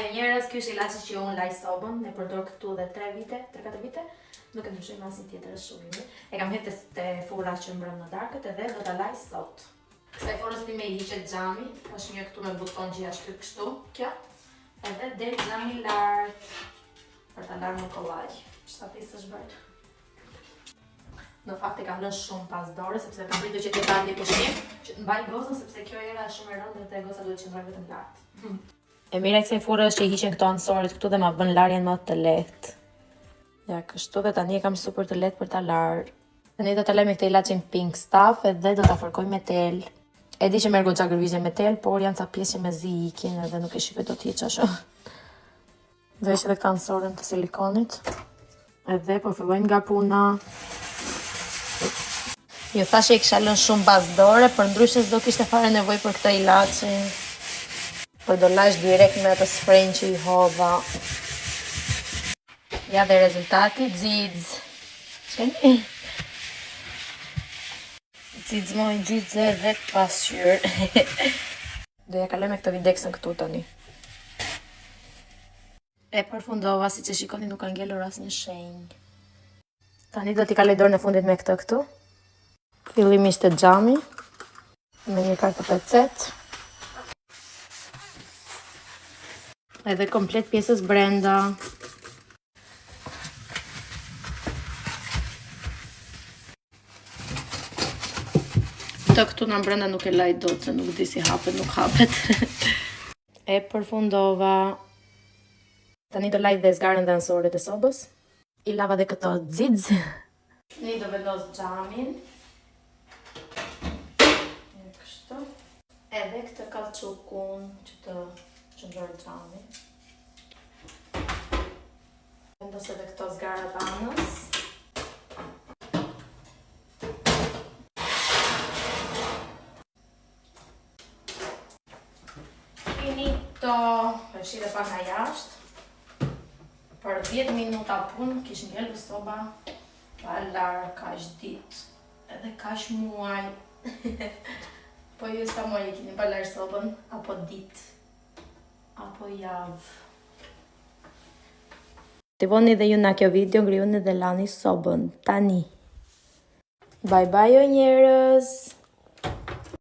Njerëz, ky është ilaçi që unë laj sobën, e përdor këtu dhe 3-4 vite. Nuk e ndryshoj me asnjë tjetër shumë mirë. E kam hedhë te fura që mbrëm në darkët edhe do ta laj sot. Kësaj furrës time i hiqet xhami, është një këtu me buton që ja shtyp kështu, kjo. Edhe del xhami lart për ta larë në kollaj. Çfarë pjesë është bërë? Në fakt e kam lënë shumë pas dore sepse kam pritur që të dalë pushim, që të mbaj gozën sepse kjo era është shumë e rëndë dhe goza duhet të qëndrojë vetëm lart. E mira e kësaj furre është që i hiqen këto ansorit këtu dhe ma bën larjen më të lehtë. Ja, kështu dhe tani e kam super të lehtë për ta larë. Tani do ta laj me këtë ilaçin Pink Stuff edhe do ta fërkoj me tel. E di që merr goxha gërvizje me tel, por janë ca pjesë që me zi ikin edhe nuk e shifet dot hiç ashtu. Vesh edhe këtë ansorën të silikonit. Edhe po fillojmë nga puna. Ju thashë e kisha lënë shumë bazë dore, por ndryshe s'do kishte fare nevojë për këtë ilaçin. Po do lash direkt me atë sprayn që i hodha. Ja dhe rezultati, xiz. Shkeni? Xiz moj, xiz edhe pasqyrë. Do ja kaloj me këtë videxën këtu tani. E përfundova, siç e shikoni nuk ka ngelur asnjë shenjë. Tani do t'i kaloj dorën e fundit me këtë këtu. Fillimisht të xhami me një kartë pecet. Edhe komplet pjesës brenda. Këtë këtu nga brenda nuk e laj dot se nuk di si hapet, nuk hapet. E përfundova. Tani do laj dhe zgarën dhe ansoret e sobës. I lava dhe këto xiz. Tani do vendos xhamin. Kështu. Edhe këtë kallçukun që të qëndrojë xhami. Vendos edhe këto zgarat anës. Finito. E shire pak nga jashtë. Për 10 minuta punë kish ngelur soba pa larë kaq ditë. Edhe kaq muaj. Po ju sa muaj e keni pa larë sobën, apo ditë, apo javë. Aktivoni dhe ju nga kjo video, ngrijuni dhe lani sobën, tani. Bye bye o njerëz!